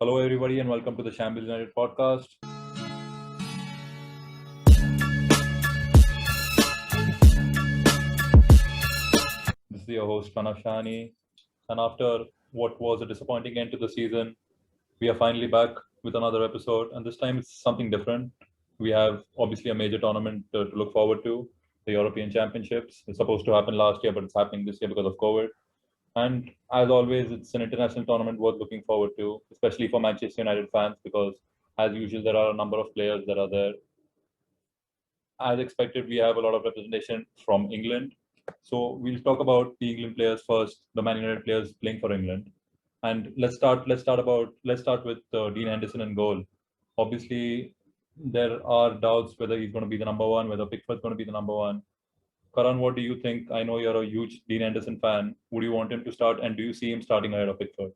Hello, everybody, and welcome to the Shambles United podcast. This is your host, Pranav Shahaney. And after what was a disappointing end to the season, we are finally back with another episode. And this time it's something different. We have obviously a major tournament to look forward to, the European Championships. It's supposed to happen last year, but it's happening this year because of COVID. And as always, it's an international tournament worth looking forward to, especially for Manchester United fans, because as usual, there are a number of players that are there. As expected, we have a lot of representation from England. So we'll talk about the England players first, the Man United players playing for England. And let's start with Dean Henderson in goal. Obviously, there are doubts whether he's going to be the number one, whether Pickford's going to be the number one. Karan, what do you think? I know you're a huge Dean Henderson fan. Would you want him to start, and do you see him starting ahead of Pickford?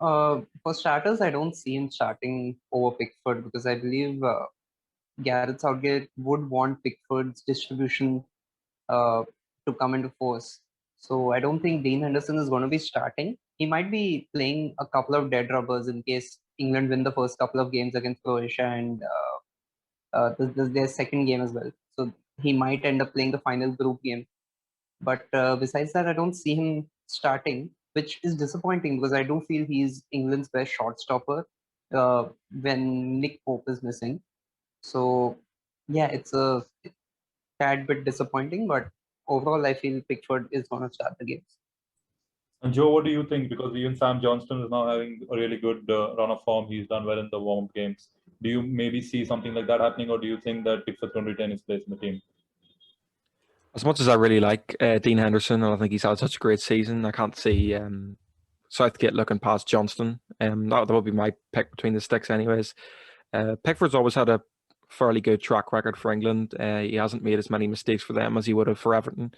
For starters, I don't see him starting over Pickford because I believe Gareth Southgate would want Pickford's distribution uh, to come into force. So I don't think Dean Henderson is going to be starting. He might be playing a couple of dead rubbers in case England win the first couple of games against Croatia and their second game as well. So he might end up playing the final group game. But besides that, I don't see him starting, which is disappointing because I do feel he's England's best shot stopper when Nick Pope is missing. So, yeah, it's a tad bit disappointing, but overall, I feel Pickford is going to start the games. And Joe, what do you think? Because even Sam Johnston is now having a really good run of form. He's done well in the warm-up games. Do you maybe see something like that happening, or do you think that Pickford's going to retain his place in the team? As much as I really like Dean Henderson, and I think he's had such a great season, I can't see Southgate looking past Johnston. That would be my pick between the sticks, anyways. Pickford's always had a fairly good track record for England. He hasn't made as many mistakes for them as he would have for Everton.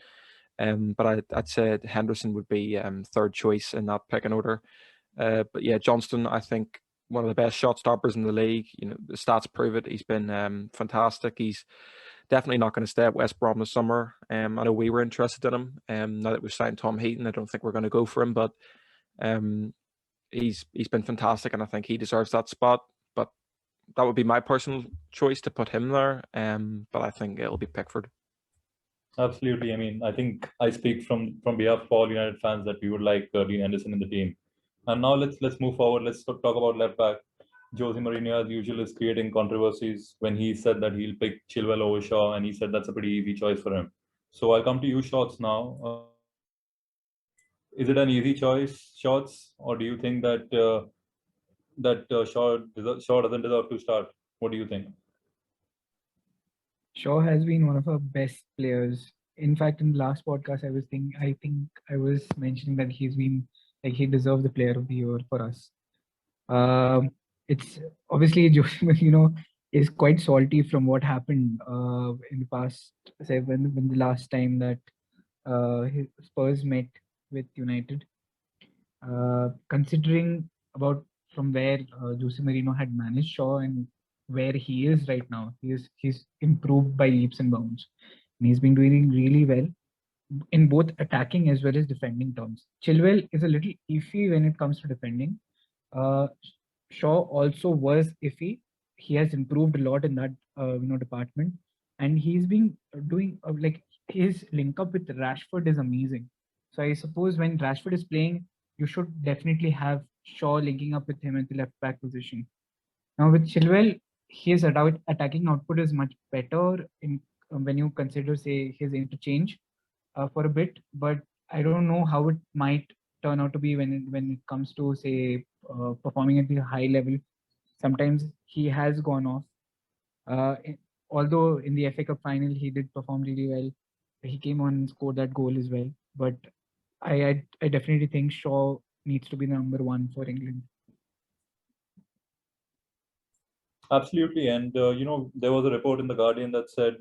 But I'd say Henderson would be third choice in that picking order. But yeah, Johnston, I think one of the best shot stoppers in the league. You know, the stats prove it. He's been fantastic. He's definitely not going to stay at West Brom this summer. I know we were interested in him. Now that we've signed Tom Heaton, I don't think we're going to go for him, but he's been fantastic, and I think he deserves that spot. But that would be my personal choice to put him there. But I think it'll be Pickford. Absolutely. I mean, I think I speak from behalf of all United fans that we would like Dean Henderson in the team. And now let's move forward. Let's talk about left back. Jose Mourinho, as usual, is creating controversies when he said that he'll pick Chilwell over Shaw, and he said that's a pretty easy choice for him. So I'll come to you, Shots, now. Is it an easy choice, Shots, or do you think that Shaw doesn't deserve to start? What do you think? Shaw has been one of our best players. In fact, in the last podcast, I think I was mentioning that he's been like he deserves the Player of the Year for us. It's obviously Jose is quite salty from what happened in the past. Say when the last time that Spurs met with United. Considering about from where Jose Mourinho had managed Shaw and where he is right now, he's improved by leaps and bounds, and he's been doing really well in both attacking as well as defending terms. Chilwell is a little iffy when it comes to defending. Uh, Shaw also was iffy. He has improved a lot in that department, and he's been doing like his link up with Rashford is amazing. So I suppose when Rashford is playing, you should definitely have Shaw linking up with him at the left back position. Now with Chilwell, his attacking output is much better in when you consider say his interchange for a bit, but I don't know how it might turn out to be when it comes to say performing at the high level. Sometimes he has gone off. Although in the FA Cup final he did perform really well, he came on and scored that goal as well. But I definitely think Shaw needs to be number one for England. Absolutely, and there was a report in the Guardian that said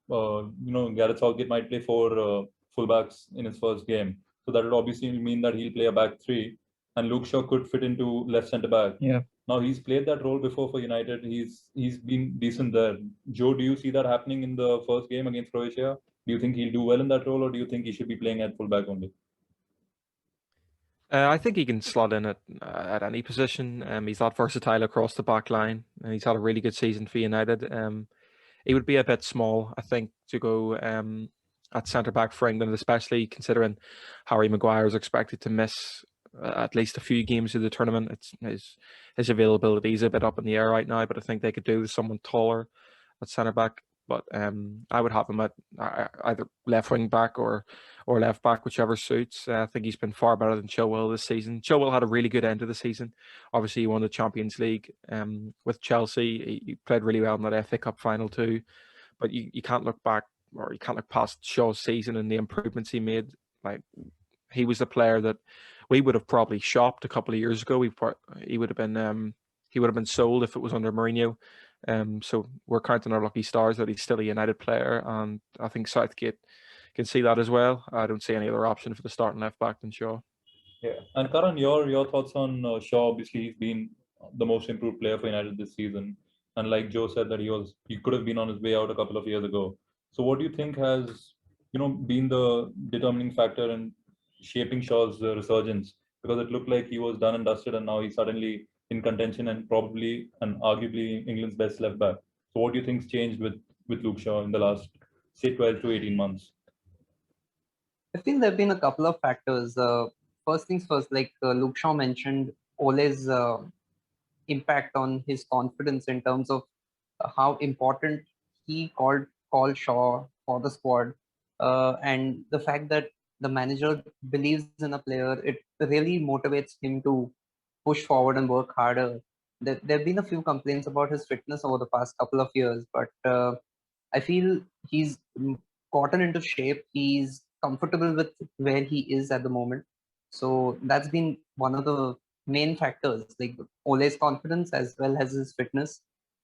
Gareth Southgate might play four fullbacks in his first game, so that would obviously mean that he'll play a back three, and Luke Shaw could fit into left centre back. Yeah. Now he's played that role before for United. He's been decent there. Joe, do you see that happening in the first game against Croatia? Do you think he'll do well in that role, or do you think he should be playing at fullback only? I think he can slot in at any position. He's that versatile across the back line, and he's had a really good season for United. He would be a bit small, I think, to go at centre back for England, especially considering Harry Maguire is expected to miss at least a few games of the tournament. His availability is a bit up in the air right now, but I think they could do with someone taller at centre back. But I would have him at either left wing back or left back, whichever suits. I think he's been far better than Chilwell this season. Chilwell had a really good end of the season. Obviously, he won the Champions League with Chelsea. He played really well in that FA Cup final too. But you can't look back, or you can't look past Shaw's season and the improvements he made. Like, he was the player that we would have probably shopped a couple of years ago. He would have been sold if it was under Mourinho. So we're counting our lucky stars that he's still a United player, and I think Southgate can see that as well. I don't see any other option for the starting left back than Shaw. Yeah, and Karan, your thoughts on Shaw? Obviously, he's been the most improved player for United this season, and like Joe said, that he could have been on his way out a couple of years ago. So, what do you think has been the determining factor in shaping Shaw's resurgence? Because it looked like he was done and dusted, and now he's suddenly in contention and probably and arguably England's best left back. So, what do you think's changed with Luke Shaw in the last, say, 12 to 18 months? I feel there have been a couple of factors. First things first, like Luke Shaw mentioned, Ole's impact on his confidence in terms of how important he called Shaw for the squad, and the fact that the manager believes in a player, it really motivates him to push forward and work harder. There have been a few complaints about his fitness over the past couple of years, but I feel he's gotten into shape. He's comfortable with where he is at the moment. So that's been one of the main factors, like Ole's confidence as well as his fitness.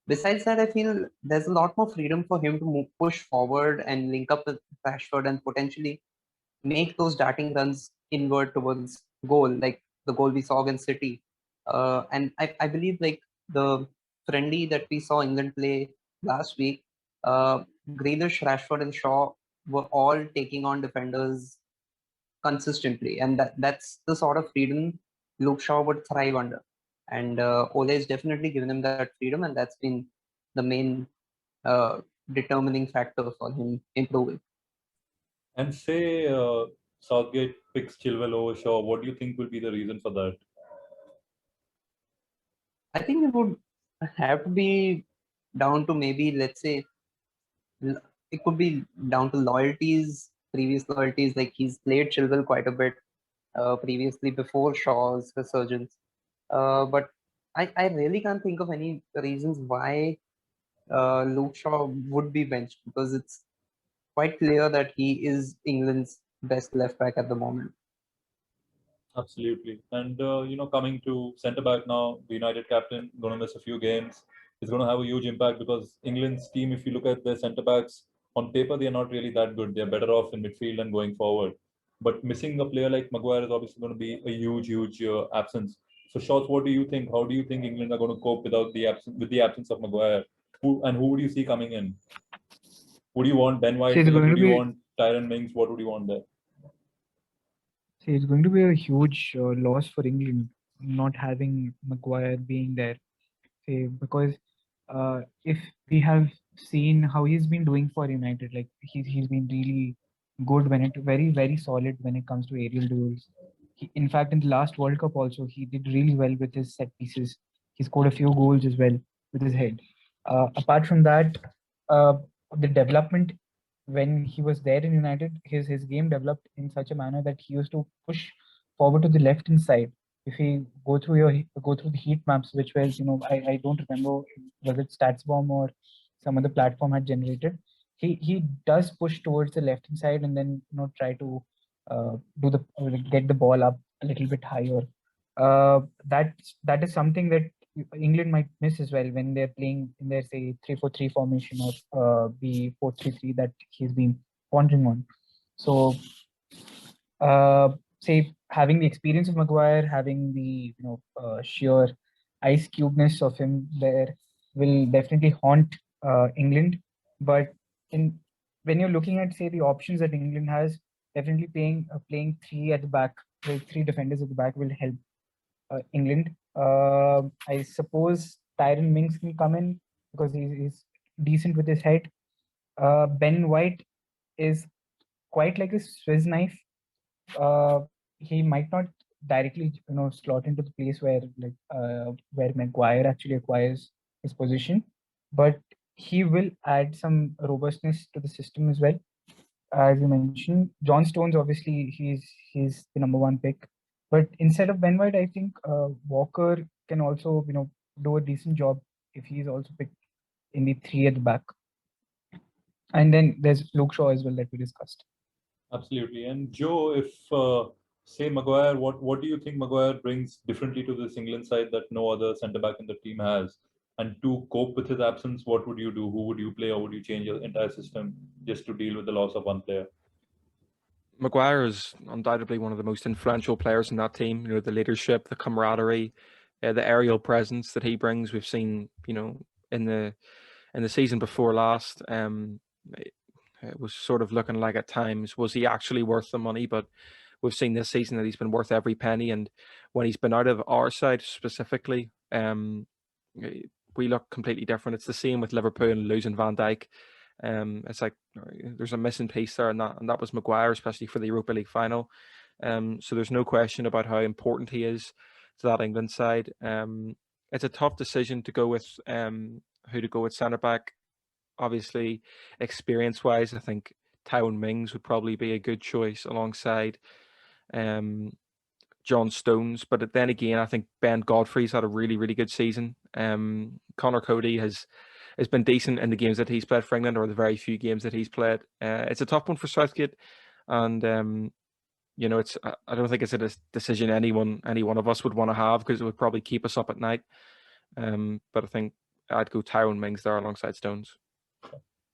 Besides that, I feel there's a lot more freedom for him to push forward and link up with Rashford and potentially make those darting runs inward towards goal, like the goal we saw against City. And I believe like the friendly that we saw England play last week, Grealish, Rashford, and Shaw were all taking on defenders consistently, and that's the sort of freedom Luke Shaw would thrive under. And Ole has definitely given him that freedom, and that's been the main determining factor for him improving. And say Southgate picks Chilwell over Shaw, what do you think will be the reason for that? I think it would have to be down to maybe, let's say, it could be down to loyalties, previous loyalties. Like he's played Chilwell quite a bit previously before Shaw's resurgence. But I really can't think of any reasons why Luke Shaw would be benched, because it's quite clear that he is England's best left back at the moment. Absolutely. And, coming to centre back now, the United captain, going to miss a few games. It's going to have a huge impact because England's team, if you look at their centre backs, on paper, they're not really that good. They're better off in midfield and going forward. But missing a player like Maguire is obviously going to be a huge absence. So, Shots, what do you think? How do you think England are going to cope with the absence of Maguire? Who would you see coming in? Would you want Ben White? Would you want Tyrone Mings? What would you want there? See, it's going to be a huge loss for England not having Maguire being there. See, because if we have seen how he's been doing for United, like he's been really good very solid when it comes to aerial duels. In fact, in the last World Cup also, he did really well with his set pieces. He scored a few goals as well with his head. Apart from that, the development when he was there in United, his game developed in such a manner that he used to push forward to the left hand side. If you go through the heat maps, which was, I don't remember, was it StatsBomb or some other platform had generated, he does push towards the left hand side and then try to get the ball up a little bit higher. That is something that England might miss as well when they're playing in their, say, 3-4-3 formation or the 4-3-3 that he's been pondering on. So, say, having the experience of Maguire, having the sheer ice cubeness of him there will definitely haunt England. But when you're looking at, say, the options that England has, definitely playing 3 at the back the three defenders at the back will help England. I suppose Tyron Mings can come in because he's decent with his head. Ben White is quite like a Swiss knife. He might not directly, slot into the place where Maguire actually acquires his position, but he will add some robustness to the system as well. As you mentioned, John Stones, obviously he's the number one pick, but instead of Ben White, I think Walker can also do a decent job if he's also picked in the three at the back. And then there's Luke Shaw as well that we discussed. Absolutely. And Joe, if say Maguire, what do you think Maguire brings differently to this England side that no other centre back in the team has? And to cope with his absence, what would you do? Who would you play, or would you change your entire system just to deal with the loss of one player? Maguire is undoubtedly one of the most influential players in that team. The leadership, the camaraderie, the aerial presence that he brings. We've seen, in the season before last, it was sort of looking like at times, was he actually worth the money? But we've seen this season that he's been worth every penny. And when he's been out of our side specifically, we look completely different. It's the same with Liverpool and losing Van Dijk. It's like there's a missing piece there, and that was Maguire, especially for the Europa League final. So there's no question about how important he is to that England side. It's a tough decision to go with who to go with centre back. Obviously, experience-wise, I think Tyrone Mings would probably be a good choice alongside John Stones. But then again, I think Ben Godfrey's had a really, really good season. Connor Cody has been decent in the games that he's played for England, or the very few games that he's played. It's a tough one for Southgate, and it's I don't think it's a decision any one of us would want to have, because it would probably keep us up at night. But I think I'd go Tyrone Mings there alongside Stones.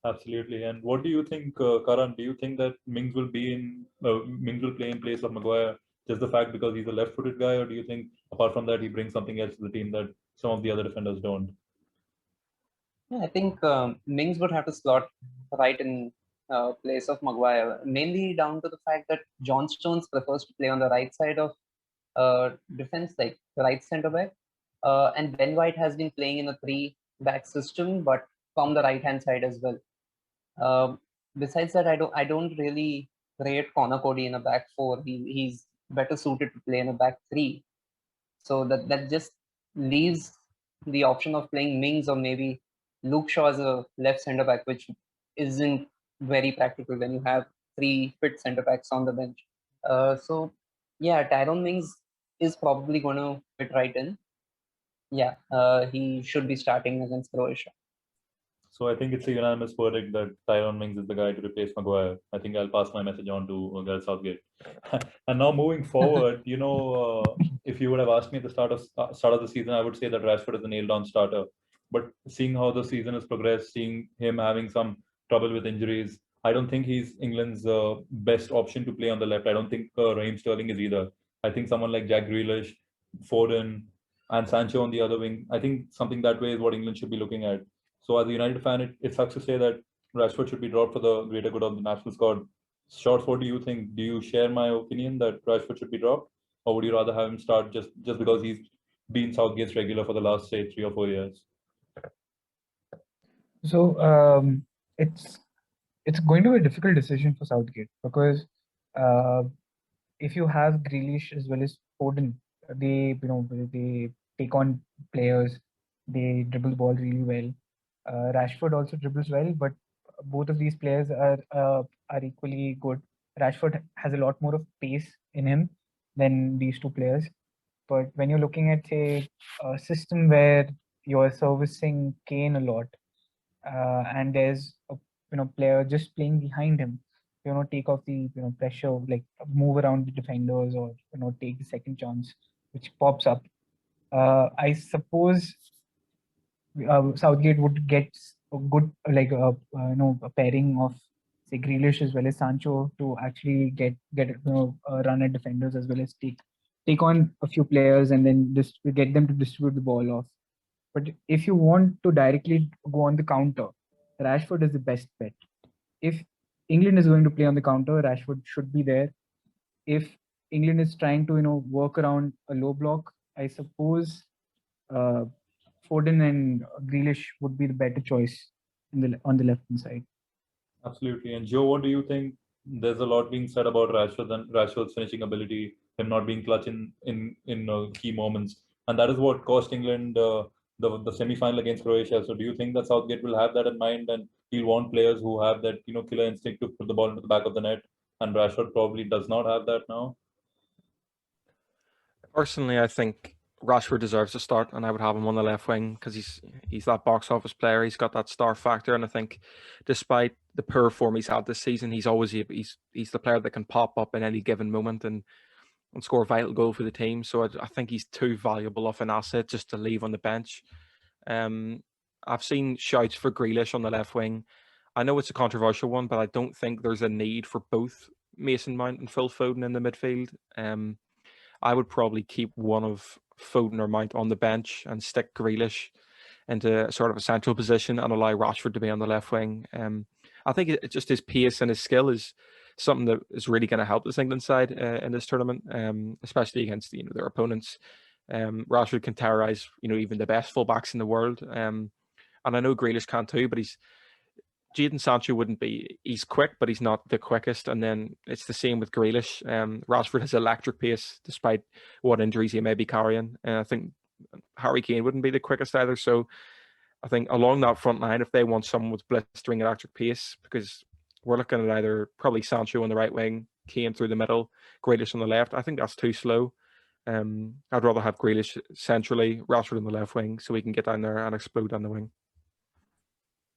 Absolutely. And what do you think, Karan? Do you think that Mings will play in place of Maguire, just the fact because he's a left-footed guy, or do you think apart from that he brings something else to the team that some of the other defenders don't? Yeah, I think Mings would have to slot right in place of Maguire, mainly down to the fact that John Stones prefers to play on the right side of defense, like the right centre back, and Ben White has been playing in a three-back system, but from the right-hand side as well. Besides that, I don't really rate Connor Cody in a back four. He's better suited to play in a back three. So that just leaves the option of playing Mings or maybe Luke Shaw as a left centre back, which isn't very practical when you have three fit centre backs on the bench. So yeah, Tyrone Mings is probably going to fit right in. Yeah, he should be starting against Croatia. So I think it's a unanimous verdict that Tyrone Mings is the guy to replace Maguire. I think I'll pass my message on to Gareth Southgate. And now moving forward, if you would have asked me at the start of the season, I would say that Rashford is a nailed-on starter. But seeing how the season has progressed, seeing him having some trouble with injuries, I don't think he's England's best option to play on the left. I don't think Raheem Sterling is either. I think someone like Jack Grealish, Foden, and Sancho on the other wing, I think something that way is what England should be looking at. So as a United fan, it sucks to say that Rashford should be dropped for the greater good of the national squad. Shorts, what do you think? Do you share my opinion that Rashford should be dropped, or would you rather have him start just because he's been Southgate's regular for the last, say, 3 or 4 years? So it's going to be a difficult decision for Southgate, because if you have Grealish as well as Foden, they take on players, they dribble the ball really well. Rashford also dribbles well, but both of these players are equally good. Rashford has a lot more of pace in him than these two players. But when you're looking at, say, a system where you're servicing Kane a lot, and there's a player just playing behind him, take off the pressure, like move around the defenders, or take the second chance which pops up. I suppose Southgate would get a good a pairing of, say, Grealish as well as Sancho to actually get a run at defenders, as well as take on a few players and then just get them to distribute the ball off. But if you want to directly go on the counter, Rashford is the best bet. If England is going to play on the counter, Rashford should be there. If England is trying to work around a low block, I suppose uh, Foden and Grealish would be the better choice on the left hand side. Absolutely. And Joe, what do you think? There's a lot being said about Rashford and Rashford's finishing ability, him not being clutch in key moments, and that is what cost England the semi final against Croatia. So, do you think that Southgate will have that in mind, and he'll want players who have that killer instinct to put the ball into the back of the net, and Rashford probably does not have that now? Personally, I think Rashford deserves to start, and I would have him on the left wing because he's that box office player. He's got that star factor, and I think, despite the poor form he's had this season, he's the player that can pop up in any given moment and score a vital goal for the team. So I think he's too valuable of an asset just to leave on the bench. I've seen shouts for Grealish on the left wing. I know it's a controversial one, but I don't think there's a need for both Mason Mount and Phil Foden in the midfield. I would probably keep one of Foden or Mount on the bench and stick Grealish into sort of a central position and allow Rashford to be on the left wing. I think it just his pace and his skill is something that is really going to help this England side in this tournament, especially against their opponents. Rashford can terrorise even the best fullbacks in the world, and I know Grealish can too, but Jadon Sancho wouldn't be. He's quick, but he's not the quickest. And then it's the same with Grealish. Rashford has electric pace, despite what injuries he may be carrying. And I think Harry Kane wouldn't be the quickest either. So I think along that front line, if they want someone with blistering electric pace, because we're looking at either probably Sancho on the right wing, Kane through the middle, Grealish on the left. I think that's too slow. I'd rather have Grealish centrally, Rashford on the left wing, so we can get down there and explode on the wing.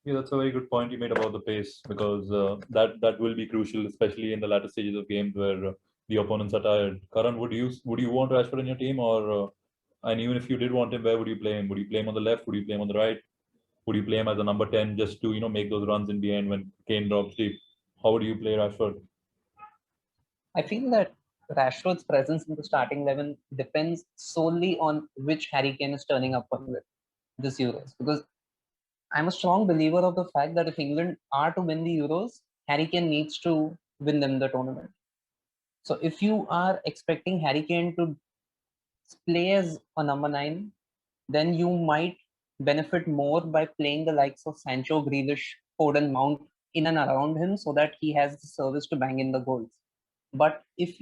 Yeah, that's a very good point you made about the pace, because that will be crucial, especially in the latter stages of games where the opponents are tired. Karan, would you want Rashford in your team, or and even if you did want him, where would you play him? Would you play him on the left? Would you play him on the right? Would you play him as a number 10 just to make those runs in behind when Kane drops deep? How would you play Rashford? I feel that Rashford's presence in the starting 11 depends solely on which Harry Kane is turning up with this Euros, because I'm a strong believer of the fact that if England are to win the Euros, Harry Kane needs to win them the tournament. So if you are expecting Harry Kane to play as a number 9, then you might benefit more by playing the likes of Sancho, Grealish, Foden, Mount in and around him so that he has the service to bang in the goals. But if,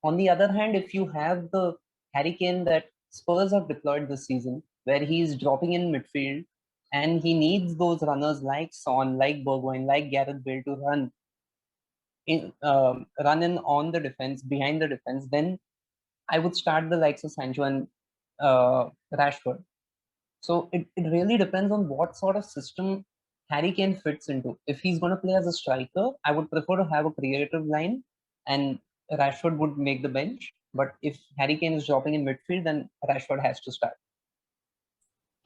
on the other hand, if you have the Harry Kane that Spurs have deployed this season, where he is dropping in midfield and he needs those runners like Son, like Bergwijn, like Gareth Bale to run in on the defense, behind the defense, then I would start the likes of Sancho and Rashford. So it really depends on what sort of system Harry Kane fits into. If he's going to play as a striker, I would prefer to have a creative line and Rashford would make the bench. But if Harry Kane is dropping in midfield, then Rashford has to start.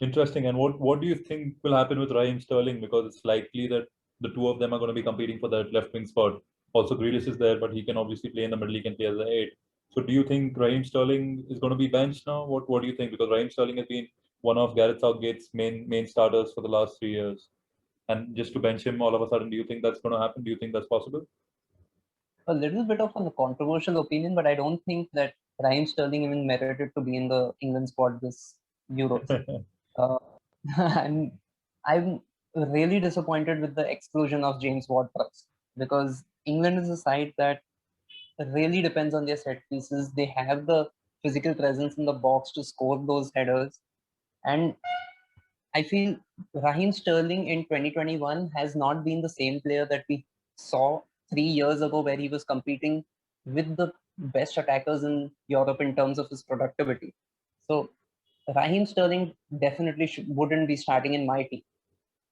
Interesting. And what do you think will happen with Raheem Sterling? Because it's likely that the two of them are going to be competing for that left wing spot. Also, Grealish is there, but he can obviously play in the middle. He can play as an 8. So, do you think Raheem Sterling is going to be benched now? What do you think? Because Raheem Sterling has been one of Gareth Southgate's main starters for the last 3 years, and just to bench him all of a sudden, do you think that's going to happen? Do you think that's possible? A little bit of a controversial opinion, but I don't think that Raheem Sterling even merited to be in the England squad this Euros. I'm really disappointed with the exclusion of James Ward-Prowse, because England is a side that really depends on their set pieces. They have the physical presence in the box to score those headers. And I feel Raheem Sterling in 2021 has not been the same player that we saw 3 years ago, where he was competing with the best attackers in Europe in terms of his productivity. So Raheem Sterling definitely wouldn't be starting in my team.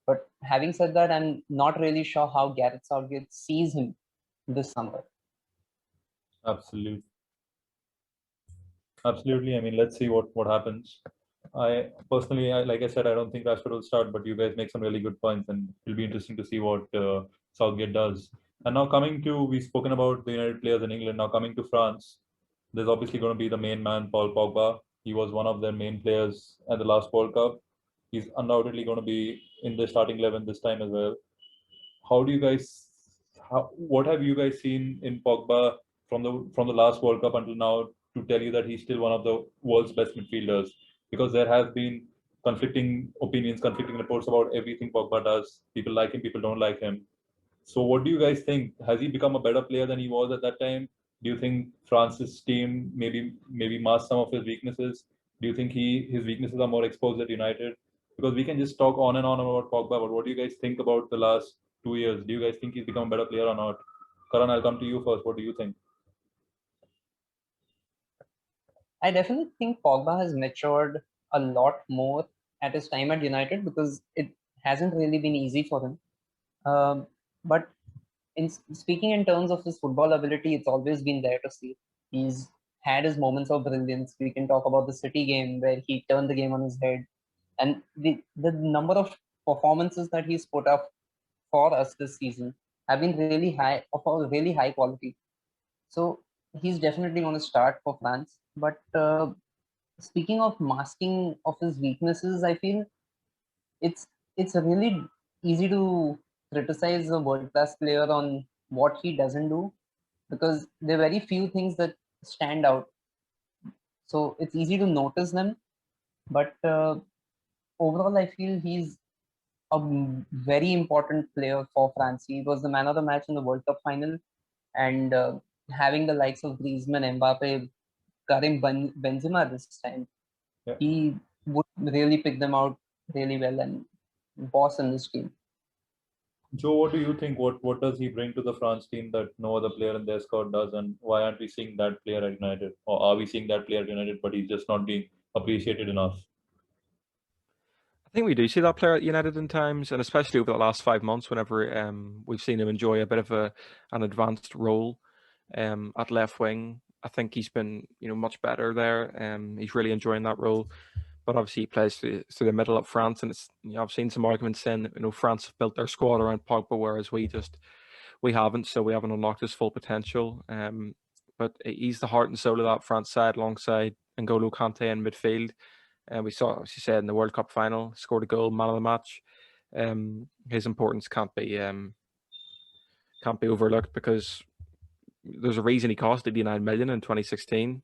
But having said that, I'm not really sure how Gareth Southgate sees him this summer. Absolutely. Absolutely. I mean, let's see what happens. I personally, like I said, I don't think Rashford will start, but you guys make some really good points, and it'll be interesting to see what Southgate does. And now we've spoken about the United players in England. Now coming to France, there's obviously going to be the main man, Paul Pogba. He was one of their main players at the last World Cup. He's undoubtedly going to be in the starting 11 this time as well. What have you guys seen in Pogba from the last World Cup until now to tell you that he's still one of the world's best midfielders? Because there have been conflicting opinions, conflicting reports about everything Pogba does. People like him, people don't like him. So what do you guys think? Has he become a better player than he was at that time? Do you think France's team maybe masked some of his weaknesses? Do you think his weaknesses are more exposed at United? Because we can just talk on and on about Pogba, but what do you guys think about the last 2 years? Do you guys think he's become a better player or not? Karan, I'll come to you first. What do you think? I definitely think Pogba has matured a lot more at his time at United because it hasn't really been easy for him. But speaking in terms of his football ability, it's always been there to see. He's had his moments of brilliance. We can talk about the City game where he turned the game on his head, and the number of performances that he's put up for us this season have been really high, of a really high quality. So he's definitely going to start for France. But speaking of masking of his weaknesses, I feel it's really easy to criticize a world-class player on what he doesn't do because there are very few things that stand out. So it's easy to notice them. But overall, I feel he's a very important player for France. He was the man of the match in the World Cup final, and having the likes of Griezmann, Mbappe, Karim Benzema this time, Yeah. he would really pick them out really well and boss in this team. Joe, what do you think? What does he bring to the France team that no other player in their squad does, and why aren't we seeing that player at United, or are we seeing that player at United, but he's just not being appreciated enough? I think we do see that player at United in times, and especially over the last 5 months, whenever we've seen him enjoy a bit of an advanced role at left wing. I think he's been much better there. He's really enjoying that role. But obviously he plays through the middle of France, and it's I've seen some arguments saying France have built their squad around Pogba, whereas we haven't, so we haven't unlocked his full potential. But he's the heart and soul of that France side, alongside N'Golo Kante in midfield. And we saw, as you said, in the World Cup final, scored a goal, man of the match. His importance can't be overlooked because there's a reason he cost 89 million in 2016.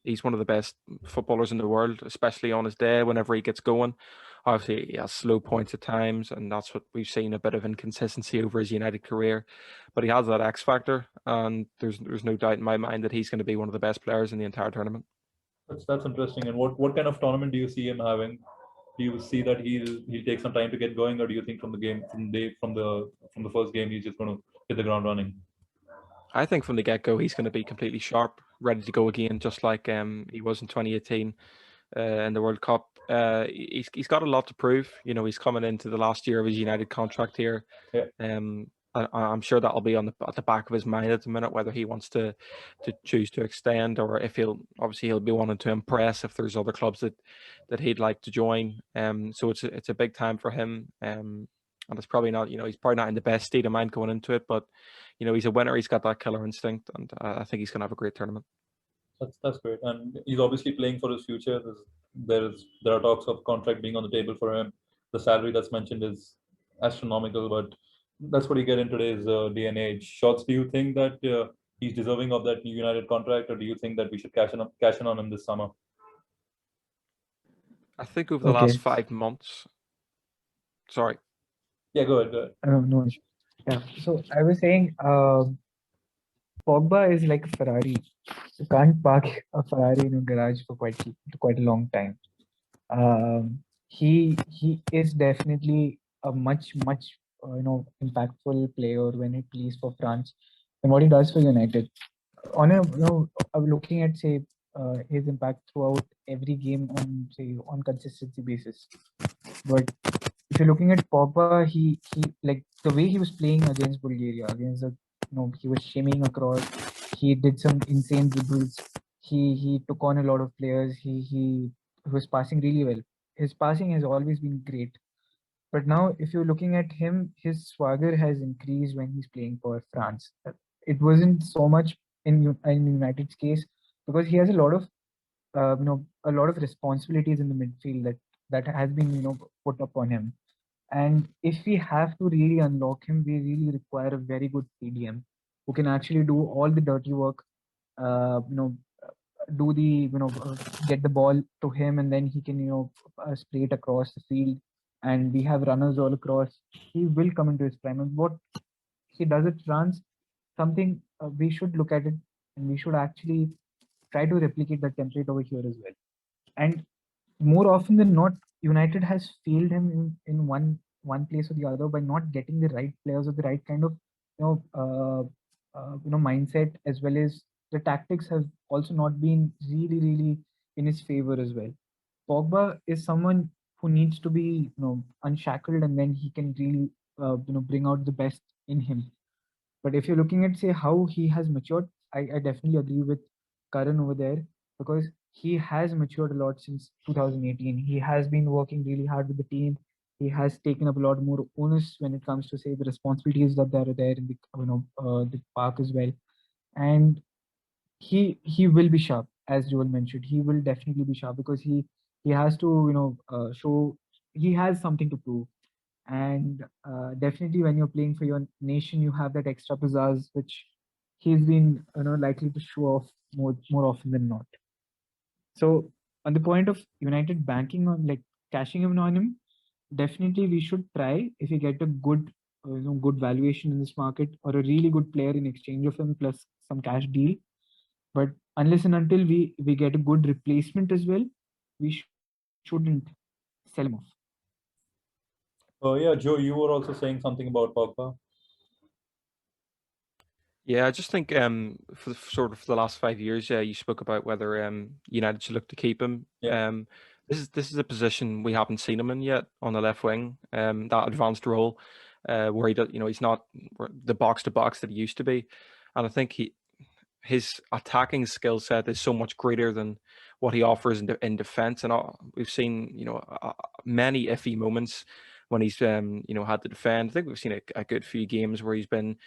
He's one of the best footballers in the world, especially on his day whenever he gets going. Obviously, he has slow points at times, and that's what we've seen, a bit of inconsistency over his United career. But he has that X factor, and there's no doubt in my mind that he's going to be one of the best players in the entire tournament. That's interesting. And what kind of tournament do you see him having? Do you see that he'll take some time to get going, or do you think from the first game he's just going to hit the ground running? I think from the get-go he's going to be completely sharp, ready to go again, just like he was in 2018 in the World Cup. He's got a lot to prove. He's coming into the last year of his United contract here. Yeah. I'm sure that'll be at the back of his mind at the minute, whether he wants to choose to extend, or if he'll be wanting to impress if there's other clubs that he'd like to join. So it's a big time for him. And it's probably not, he's probably not in the best state of mind going into it, but he's a winner. He's got that killer instinct, and I think he's going to have a great tournament. That's great, and he's obviously playing for his future. There are talks of contract being on the table for him. The salary that's mentioned is astronomical, but that's what you get in today's day and age. Shots, do you think that he's deserving of that new United contract, or do you think that we should cash in on him this summer? I think over the last 5 months. Sorry. Yeah, go ahead. No issue. Yeah. So I was saying, Pogba is like a Ferrari. You can't park a Ferrari in a garage for quite a long time. He is definitely a much impactful player when he plays for France and what he does for United. Looking at his impact throughout every game on consistency basis. But if you're looking at Pogba, he like the way he was playing against Bulgaria, he was shimmying across. He did some insane dribbles. He took on a lot of players. He was passing really well. His passing has always been great. But now, if you're looking at him, his swagger has increased when he's playing for France. It wasn't so much in United's case because he has a lot of responsibilities in the midfield that has been put upon him. And if we have to really unlock him, we really require a very good CDM. who can actually do all the dirty work. You know, do the get the ball to him, and then he can spray it across the field, and we have runners all across. He will come into his prime, and what he does at France, something we should look at it, and we should actually try to replicate that template over here as well. And more often than not, United has failed him in one place or the other by not getting the right players or the right kind of mindset, as well as the tactics have also not been really in his favor as well. Pogba is someone who needs to be unshackled, and then he can really bring out the best in him. But if you're looking at, say, how he has matured, I definitely agree with Karan over there, because he has matured a lot since 2018. He has been working really hard with the team. He has taken up a lot more onus when it comes to, say, the responsibilities that are there in the park as well. And he will be sharp, as Joel mentioned. He will definitely be sharp because he has to show he has something to prove. And definitely when you're playing for your nation, you have that extra pizzazz which he's been likely to show off more often than not. So on the point of United banking on, like, cashing in on him, definitely we should try if we get a good good valuation in this market, or a really good player in exchange of him plus some cash deal. But unless and until we get a good replacement as well, we shouldn't sell him off. Yeah, Joe, you were also saying something about Pogba. Yeah, I just think for sort of the last 5 years, you spoke about whether United should look to keep him. Yeah. This is a position we haven't seen him in yet on the left wing. That advanced role, where he's not the box to box that he used to be, and I think his attacking skill set is so much greater than what he offers in defense. And we've seen many iffy moments when he's had to defend. I think we've seen a good few games where he's been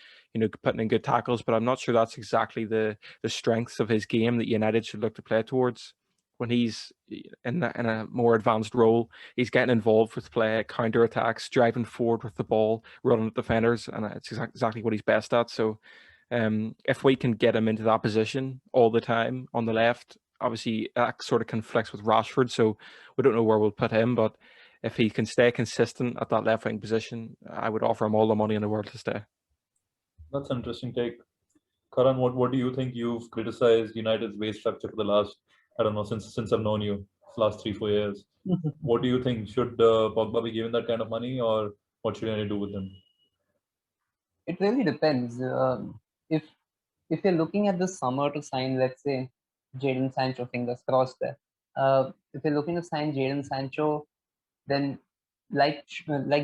putting in good tackles, but I'm not sure that's exactly the strengths of his game that United should look to play towards. When he's in a more advanced role, he's getting involved with play, counter attacks, driving forward with the ball, running at defenders, and it's exactly what he's best at. So if we can get him into that position all the time on the left, obviously that sort of conflicts with Rashford, so we don't know where we'll put him, but if he can stay consistent at that left wing position, I would offer him all the money in the world to stay. That's an interesting take. Karan, what do you think? You've criticized United's wage structure for the last, I don't know, since I've known you, last 3-4 years. What do you think? Should Pogba be given that kind of money, or what should United do with him? It really depends. If you're looking at this summer to sign, let's say, Jadon Sancho, fingers crossed there. If you're looking to sign Jadon Sancho, then like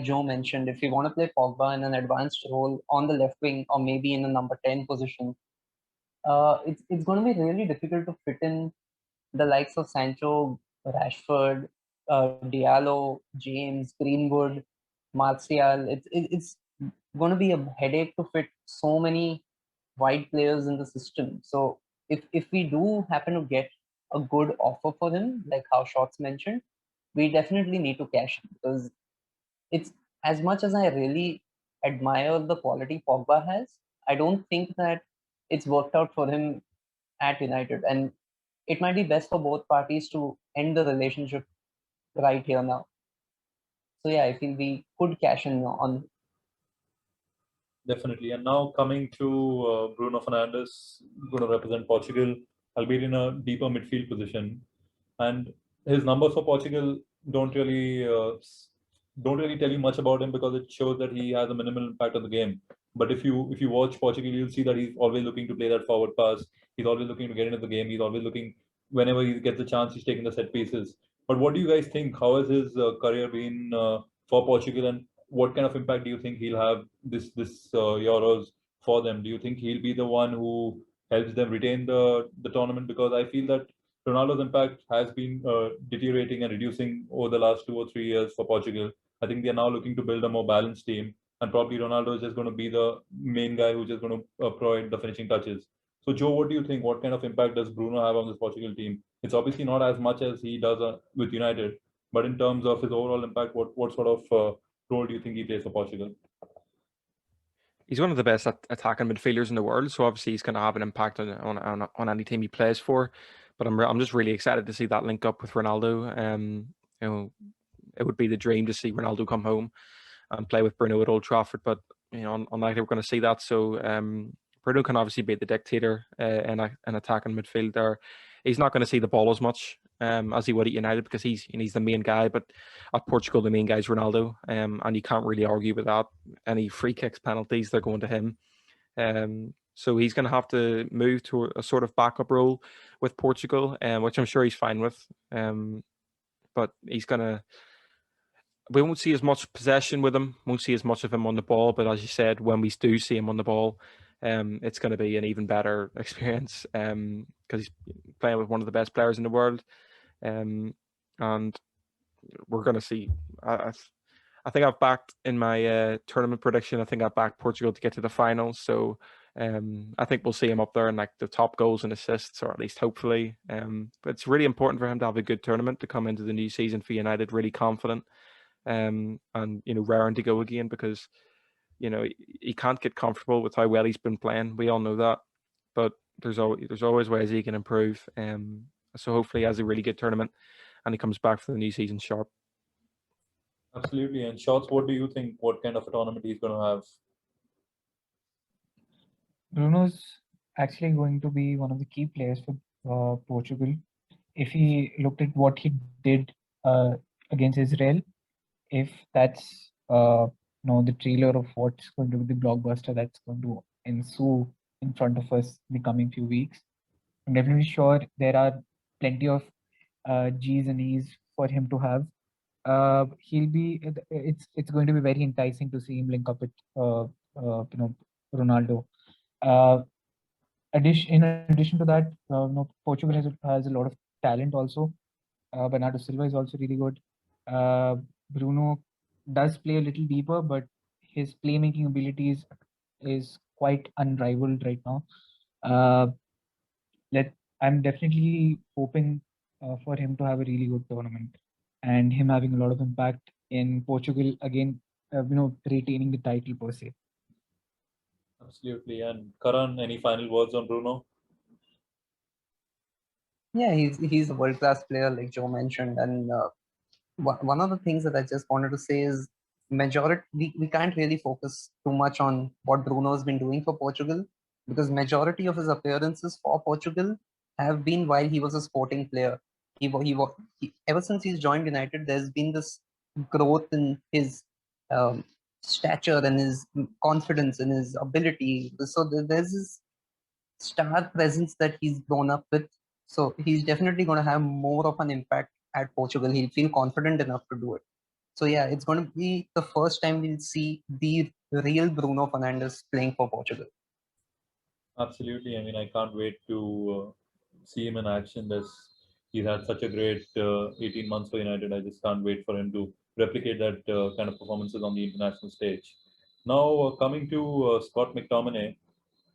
Joe mentioned, if you want to play Pogba in an advanced role on the left wing or maybe in a number 10 position, it's going to be really difficult to fit in the likes of Sancho, Rashford, Diallo, James, Greenwood, Martial. It's going to be a headache to fit so many wide players in the system. So if we do happen to get a good offer for him, like how Shots mentioned, we definitely need to cash him, because it's, as much as I really admire the quality Pogba has, I don't think that it's worked out for him at United, and it might be best for both parties to end the relationship right here now. So yeah, I feel we could cash in on. Definitely. And now coming to Bruno Fernandes, going to represent Portugal, albeit in a deeper midfield position. And his numbers for Portugal don't really don't really tell you much about him, because it shows that he has a minimal impact on the game. But if you watch Portugal, you'll see that he's always looking to play that forward pass. He's always looking to get into the game. He's always looking, whenever he gets the chance, he's taking the set pieces. But what do you guys think? How has his career been for Portugal, and what kind of impact do you think he'll have this Euros for them? Do you think he'll be the one who helps them retain the tournament? Because I feel that Ronaldo's impact has been deteriorating and reducing over the last 2 or 3 years for Portugal. I think they are now looking to build a more balanced team, and probably Ronaldo is just going to be the main guy who's just going to provide the finishing touches. So, Joe, what do you think? What kind of impact does Bruno have on this Portugal team? It's obviously not as much as he does with United, but in terms of his overall impact, what sort of role do you think he plays for Portugal? He's one of the best attacking midfielders in the world, so obviously he's going to have an impact on any team he plays for. But I'm just really excited to see that link up with Ronaldo. You know, it would be the dream to see Ronaldo come home and play with Bruno at Old Trafford, but you know, unlikely we're going to see that. So Bruno can obviously be the dictator in attacking midfield there. He's not going to see the ball as much as he would at United because he's the main guy. But at Portugal, the main guy is Ronaldo, and you can't really argue with that. Any free kicks, penalties, they're going to him. So he's going to have to move to a sort of backup role with Portugal, which I'm sure he's fine with. But he's going to. We won't see as much possession with him. Won't see as much of him on the ball. But as you said, when we do see him on the ball, it's going to be an even better experience because he's playing with one of the best players in the world. And we're going to see. I think I've backed in my tournament prediction. I think I backed Portugal to get to the finals. So I think we'll see him up there in like the top goals and assists, or at least hopefully. But it's really important for him to have a good tournament to come into the new season for United really confident. And you know, raring to go again because you know he can't get comfortable with how well he's been playing. We all know that, but there's always ways he can improve. So hopefully he has a really good tournament and he comes back for the new season sharp. Absolutely. And Shots, what do you think? What kind of a tournament he's going to have? Bruno's actually going to be one of the key players for Portugal. If he looked at what he did against Israel, if that's the trailer of what's going to be the blockbuster that's going to ensue in front of us in the coming few weeks, I'm definitely sure there are plenty of G's and E's for him to have. He'll be. It's going to be very enticing to see him link up with Ronaldo. In addition to that, Portugal has a lot of talent also. Bernardo Silva is also really good. Bruno does play a little deeper, but his playmaking abilities is quite unrivaled right now. I'm definitely hoping for him to have a really good tournament and him having a lot of impact in Portugal again, retaining the title per se. Absolutely. And Karan, any final words on Bruno? Yeah, he's a world class player, like Joe mentioned, and one of the things that I just wanted to say is we can't really focus too much on what Bruno has been doing for Portugal because majority of his appearances for Portugal have been while he was a sporting player. Ever since he's joined United, there's been this growth in his stature and his confidence and his ability. So there's this star presence that he's grown up with. So he's definitely going to have more of an impact at Portugal. He'll feel confident enough to do it. So yeah, it's going to be the first time we'll see the real Bruno Fernandes playing for Portugal. Absolutely. I mean, I can't wait to see him in action. He's had such a great 18 months for United. I just can't wait for him to replicate that kind of performances on the international stage. Now, coming to Scott McTominay,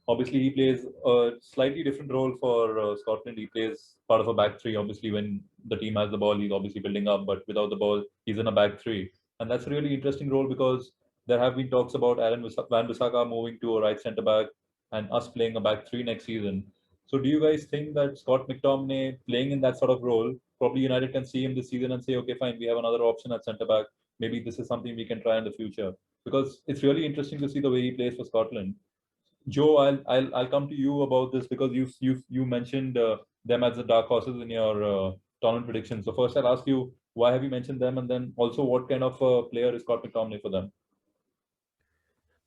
obviously he plays a slightly different role for Scotland. He plays part of a back three. Obviously, when the team has the ball, he's obviously building up, but without the ball, he's in a back three. And that's a really interesting role because there have been talks about Van Bissaka moving to a right centre back and us playing a back three next season. So do you guys think that Scott McTominay playing in that sort of role, probably United can see him this season and say, okay, fine, we have another option at centre back. Maybe this is something we can try in the future. Because it's really interesting to see the way he plays for Scotland. Joe, I'll come to you about this because you mentioned them as the dark horses in your tournament predictions. So first, I'll ask you why have you mentioned them, and then also what kind of player is Scott McTominay for them?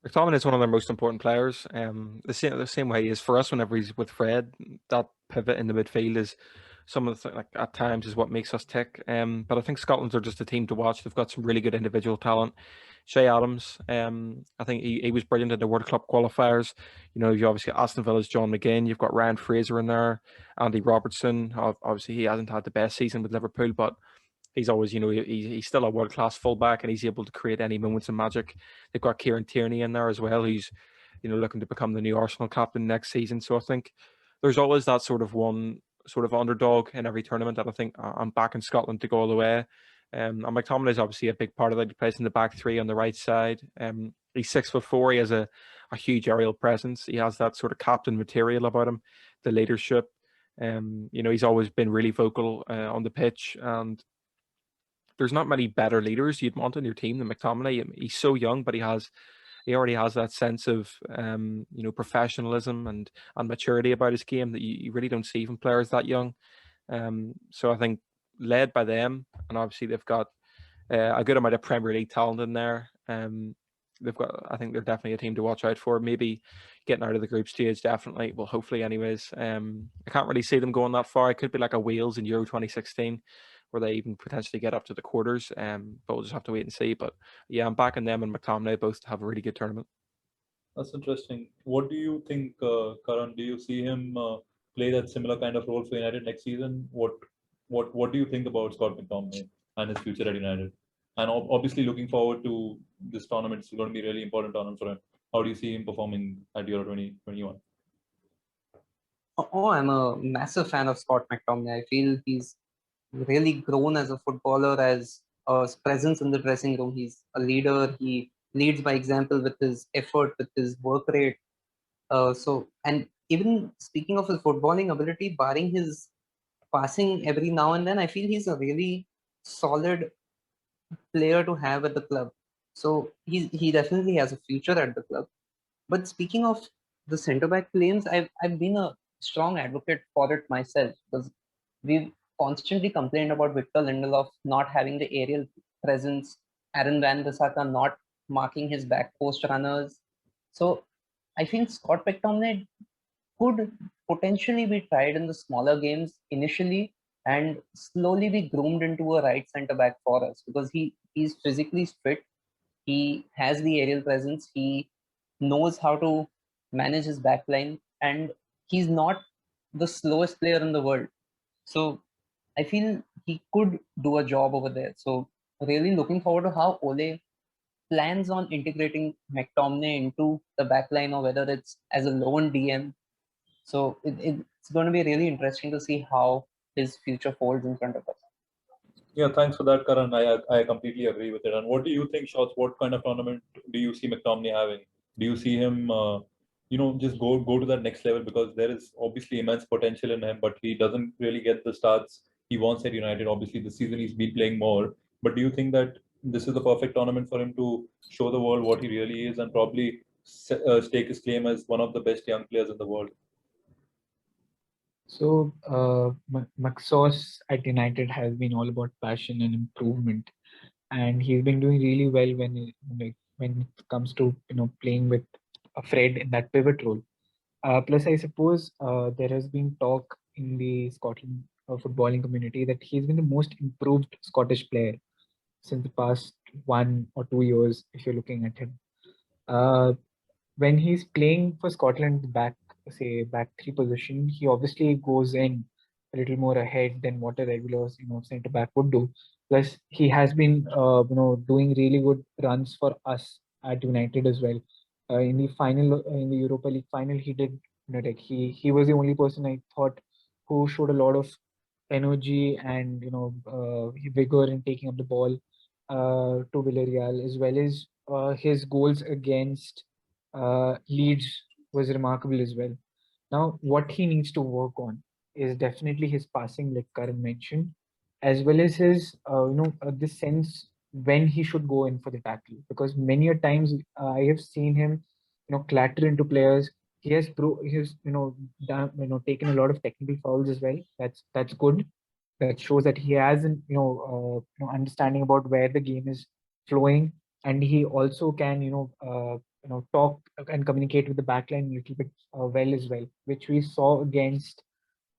McTominay is one of their most important players. The same way he is for us whenever he's with Fred. That pivot in the midfield is some of the like at times is what makes us tick. But I think Scotland are just a team to watch. They've got some really good individual talent. Shea Adams, I think he was brilliant in the World Cup qualifiers. You know, you obviously got Aston Villa's John McGinn. You've got Ryan Fraser in there, Andy Robertson. Obviously, he hasn't had the best season with Liverpool, but he's always, he's still a world class fullback, and he's able to create any moments of magic. They've got Kieran Tierney in there as well, who's looking to become the new Arsenal captain next season. So I think there's always that sort of one sort of underdog in every tournament that I think I'm back in Scotland to go all the way. And McTominay is obviously a big part of that. He plays in the back three on the right side. He's 6'4". He has a huge aerial presence. He has that sort of captain material about him, the leadership. He's always been really vocal on the pitch, and there's not many better leaders you'd want on your team than McTominay. He's so young, but he already has that sense of professionalism and maturity about his game that you really don't see from players that young. So I think led by them, and obviously they've got a good amount of Premier League talent in there. I think they're definitely a team to watch out for. Maybe getting out of the group stage, definitely. Well, hopefully, anyways. I can't really see them going that far. It could be like a Wales in Euro 2016, where they even potentially get up to the quarters. But we'll just have to wait and see. But yeah, I'm backing them and McTominay both to have a really good tournament. That's interesting. What do you think, Karan? Do you see him play that similar kind of role for United next season? What do you think about Scott McTominay and his future at United? And obviously, looking forward to this tournament. It's going to be a really important tournament for him. How do you see him performing at Euro 2021? Oh, I'm a massive fan of Scott McTominay. I feel he's really grown as a footballer, as a presence in the dressing room. He's a leader. He leads by example with his effort, with his work rate. And even speaking of his footballing ability, barring his passing every now and then, I feel he's a really solid player to have at the club. So he definitely has a future at the club. But speaking of the centre back claims, I've been a strong advocate for it myself, because we've constantly complained about Victor Lindelof not having the aerial presence, Aaron Van Bissaka not marking his back post runners. So I feel Scott McTominay could potentially be tried in the smaller games initially and slowly be groomed into a right centre back for us, because he's physically fit. He has the aerial presence. He knows how to manage his backline, and he's not the slowest player in the world. So I feel he could do a job over there. So really looking forward to how Ole plans on integrating McTominay into the backline, or whether it's as a lone DM. So it's going to be really interesting to see how his future folds in front of us. Yeah, thanks for that, Karan. I completely agree with it. And what do you think, Shots? What kind of tournament do you see McTominay having? Do you see him, just go to that next level? Because there is obviously immense potential in him, but he doesn't really get the starts he wants at United. Obviously, this season he's been playing more. But do you think that this is the perfect tournament for him to show the world what he really is, and probably stake his claim as one of the best young players in the world? So, Maxos at United has been all about passion and improvement, and he's been doing really well when it comes to playing with a Fred in that pivot role. Plus, I suppose there has been talk in the Scotland footballing community that he's been the most improved Scottish player since the past 1 or 2 years, if you're looking at him. When he's playing for Scotland back three position, he obviously goes in a little more ahead than what a regular centre back would do. Plus, he has been doing really good runs for us at United as well. In the final, in the Europa League final, he did like he was the only person I thought who showed a lot of energy and vigor in taking up the ball to Villarreal, as well as his goals against Leeds was remarkable as well. Now, what he needs to work on is definitely his passing, like Karan mentioned, as well as his, the sense when he should go in for the tackle. Because many a times I have seen him, clatter into players. He has, taken a lot of technical fouls as well. That's good. That shows that he has an, understanding about where the game is flowing, and he also can, talk and communicate with the backline a little bit well as well, which we saw against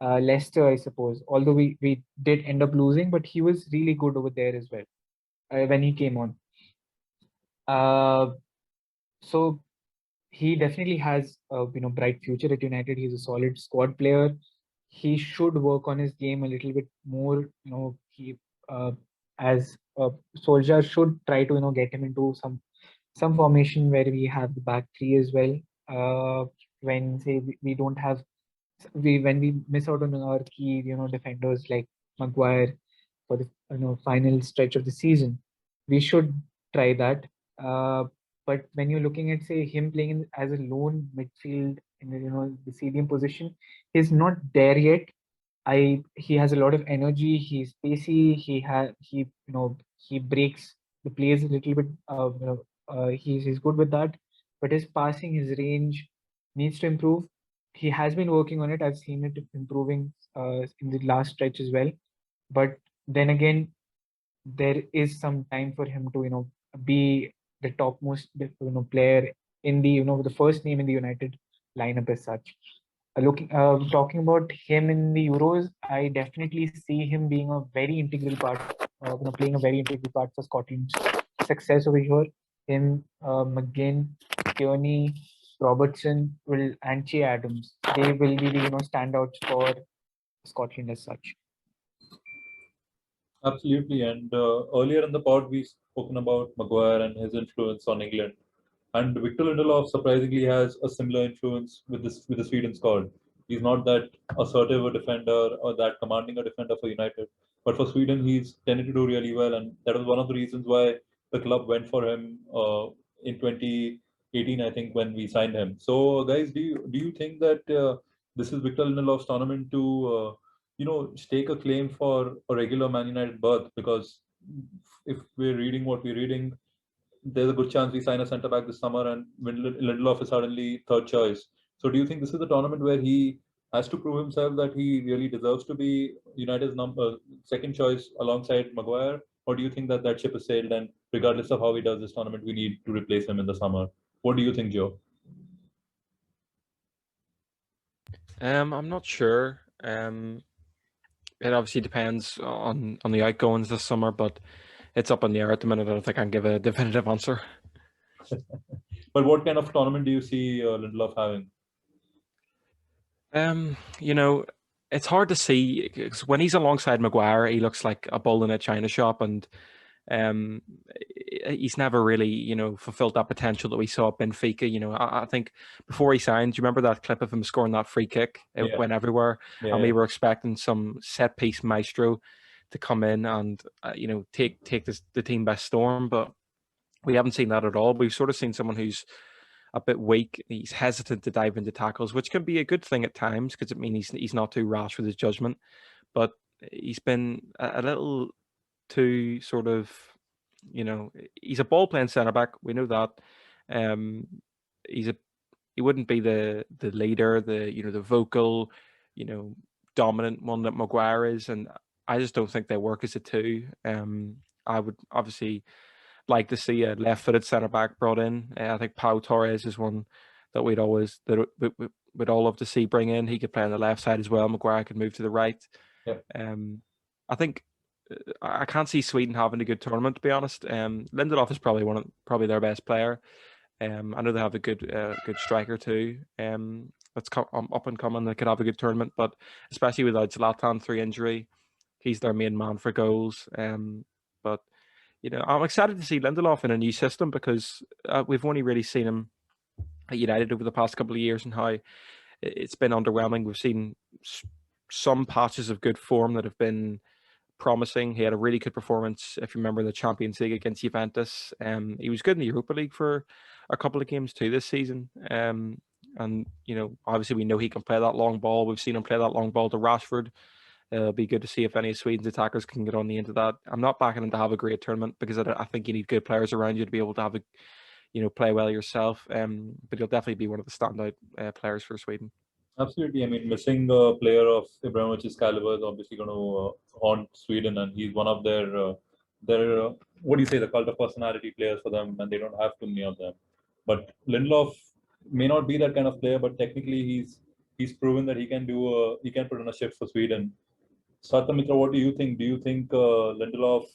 Leicester, I suppose. Although we did end up losing, but he was really good over there as well when he came on. So he definitely has a bright future at United. He's a solid squad player. He should work on his game a little bit more. He as Solskjaer should try to get him into some formation where we have the back three as well. When say we don't have when we miss out on our key defenders like Maguire for the final stretch of the season, we should try that. But when you're looking at, say, him playing as a lone midfield in the CDM position, he's not there yet. He has a lot of energy. He's pacey. He breaks the plays a little bit. He's good with that, but his passing, his range needs to improve. He has been working on it. I've seen it improving in the last stretch as well. But then again, there is some time for him to be the topmost player in the first name in the United lineup as such. Talking about him in the Euros, I definitely see him being a very integral part, playing a very integral part for Scotland's success over here. Him, McGinn, Kearney, Robertson, and Che Adams, they will be the standouts for Scotland as such. Absolutely. And earlier in the pod, we spoken about Maguire and his influence on England. And Victor Lindelof surprisingly has a similar influence with the Sweden squad. He's not that assertive a defender or that commanding a defender for United, but for Sweden he's tended to do really well, and that was one of the reasons why the club went for him in 2018, I think, when we signed him. So, guys, do you think that this is Victor Lindelof's tournament to stake a claim for a regular Man United berth? Because if we're reading what we're reading, there's a good chance we sign a centre back this summer, and Lindelof is suddenly third choice. So, do you think this is the tournament where he has to prove himself that he really deserves to be United's second choice alongside Maguire, or do you think that that ship has sailed, and regardless of how he does this tournament, we need to replace him in the summer? What do you think, Joe? I'm not sure. It obviously depends on the outgoings this summer, but it's up in the air at the minute. I don't think I can give a definitive answer. But what kind of tournament do you see Lindelof having? It's hard to see because when he's alongside Maguire, he looks like a bull in a china shop, and he's never really, fulfilled that potential that we saw at Benfica. I think before he signed, do you remember that clip of him scoring that free kick? It Yeah. went everywhere, Yeah, and we yeah. were expecting some set piece maestro to come in and take the team by storm, but we haven't seen that at all. We've sort of seen someone who's a bit weak. He's hesitant to dive into tackles, which can be a good thing at times because it means he's not too rash with his judgment. But he's been a little too sort of, he's a ball playing centre back. We know that. Um, he wouldn't be the leader, the vocal, dominant one that Maguire is, and I just don't think they work as a two. I would obviously like to see a left-footed centre back brought in. I think Pau Torres is one that we'd all love to see bring in. He could play on the left side as well. Maguire could move to the right. Yeah. I think I can't see Sweden having a good tournament, to be honest. Lindelof is probably their best player. I know they have a good striker too. That's up and coming. They could have a good tournament, but especially without Zlatan through injury, he's their main man for goals. But I'm excited to see Lindelof in a new system because we've only really seen him at United over the past couple of years and how it's been underwhelming. We've seen some patches of good form that have been promising. He had a really good performance, if you remember, the Champions League against Juventus. He was good in the Europa League for a couple of games too this season. And obviously we know he can play that long ball. We've seen him play that long ball to Rashford. It'll be good to see if any of Sweden's attackers can get on the end of that. I'm not backing him to have a great tournament because I think you need good players around you to be able to have play well yourself. But he'll definitely be one of the standout players for Sweden. Absolutely. I mean, missing a player of Ibrahimovic's caliber is obviously going to haunt Sweden, and he's one of their what do you say, the cult of personality players for them, and they don't have too many of them. But Lindelof may not be that kind of player, but technically he's proven that he can put on a shift for Sweden. Satamitra, what do you think? Do you think Lindelof's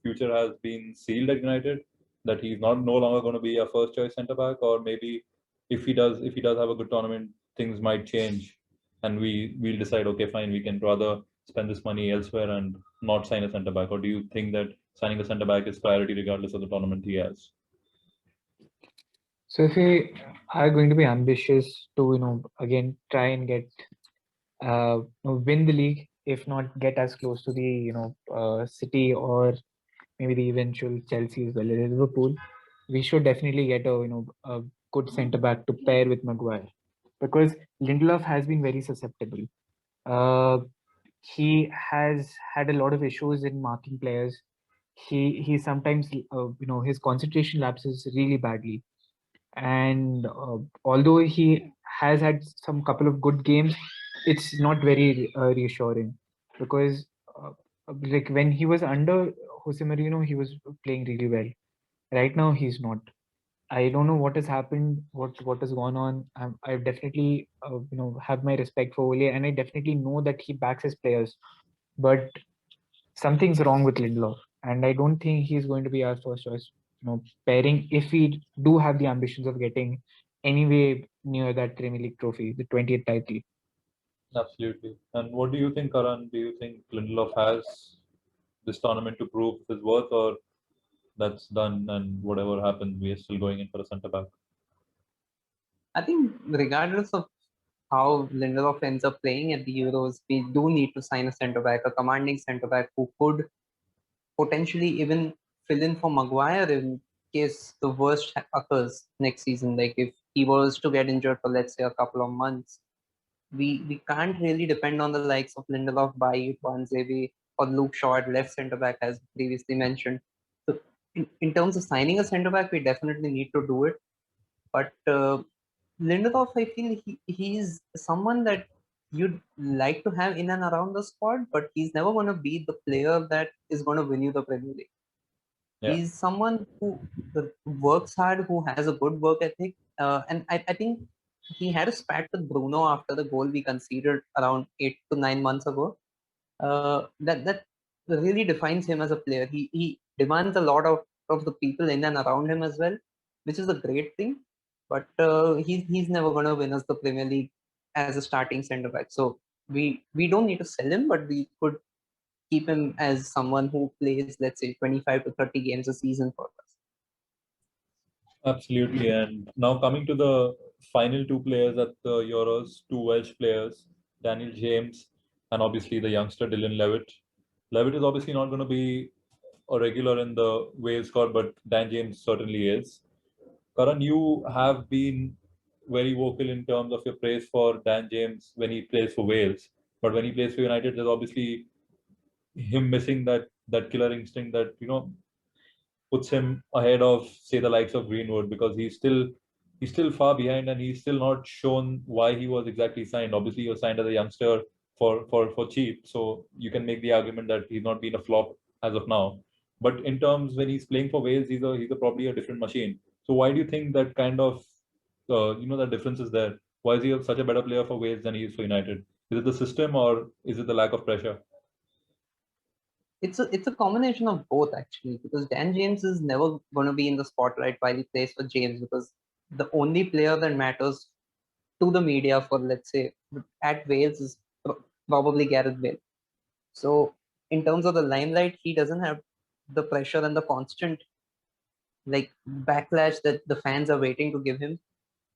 future has been sealed at United? That he's no longer going to be a first choice centre back, or maybe if he does have a good tournament, things might change, and we'll decide, okay, fine, we can rather spend this money elsewhere and not sign a centre back. Or do you think that signing a centre back is priority regardless of the tournament he has? So if we are going to be ambitious to again try and get win the league, if not get as close to the City or maybe the eventual Chelsea as well as Liverpool, we should definitely get a good centre back to pair with Maguire, because Lindelof has been very susceptible. He has had a lot of issues in marking players. He sometimes his concentration lapses really badly, and although he has had some couple of good games, it's not very reassuring, because like when he was under Jose Mourinho, he was playing really well. Right now, he's not. I don't know what has happened, what has gone on. I definitely have my respect for Ole, and I definitely know that he backs his players, but something's wrong with Lindelof, and I don't think he's going to be our first choice. Pairing, if we do have the ambitions of getting anyway near that Premier League trophy, the 20th title. Absolutely. And what do you think, Karan? Do you think Lindelof has this tournament to prove his worth, or that's done and whatever happens, we are still going in for a centre back? I think regardless of how Lindelof ends up playing at the Euros, we do need to sign a centre back, a commanding centre back who could potentially even fill in for Maguire in case the worst occurs next season. Like if he was to get injured for, let's say, a couple of months, we can't really depend on the likes of Lindelof, Bailly, Wanzebe, or Luke Shaw at left centre back, as previously mentioned. So in terms of signing a centre back, we definitely need to do it. But Lindelof, I feel he's someone that you'd like to have in and around the squad, but he's never going to be the player that is going to win you the Premier League. Yeah. He's someone who works hard, who has a good work ethic, and I think he had a spat with Bruno after the goal we conceded around 8 to 9 months ago. That really defines him as a player. He demands a lot of the people in and around him as well, which is a great thing. But he's never going to win us the Premier League as a starting centre back. So we don't need to sell him, but we could keep him as someone who plays, let's say, 25 to 30 games a season for us. Absolutely. And now coming to the final two players at the Euros, two Welsh players, Daniel James and obviously the youngster Dylan Levitt. Levitt is obviously not going to be a regular in the Wales squad, but Dan James certainly is. Karan, you have been very vocal in terms of your praise for Dan James when he plays for Wales. But when he plays for United, there's obviously him missing that killer instinct that puts him ahead of, say, the likes of Greenwood, because he's still far behind and he's still not shown why he was exactly signed. Obviously, he was signed as a youngster for cheap, so you can make the argument that he's not been a flop as of now. But in terms when he's playing for Wales, he's a probably a different machine. So why do you think that kind of that difference is there? Why is he such a better player for Wales than he is for United? Is it the system or is it the lack of pressure? It's a combination of both actually, because Dan James is never going to be in the spotlight while he plays for James, because the only player that matters to the media for, let's say, at Wales is probably Gareth Bale. So in terms of the limelight, he doesn't have the pressure and the constant like backlash that the fans are waiting to give him.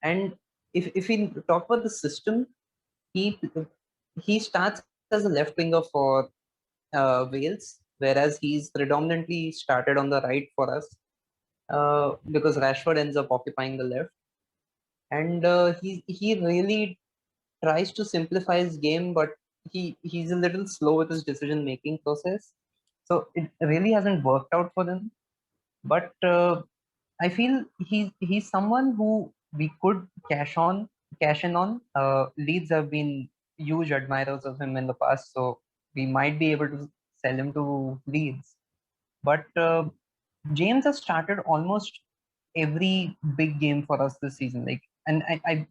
And if we talk about the system, he he starts as a left winger for Wales, whereas he's predominantly started on the right for us, because Rashford ends up occupying the left, and he really tries to simplify his game, but he's a little slow with his decision making process, so it really hasn't worked out for them. But I feel he's someone who we could cash in on. Leeds have been huge admirers of him in the past, so we might be able to sell him to Leeds. But James has started almost every big game for us this season. Like, and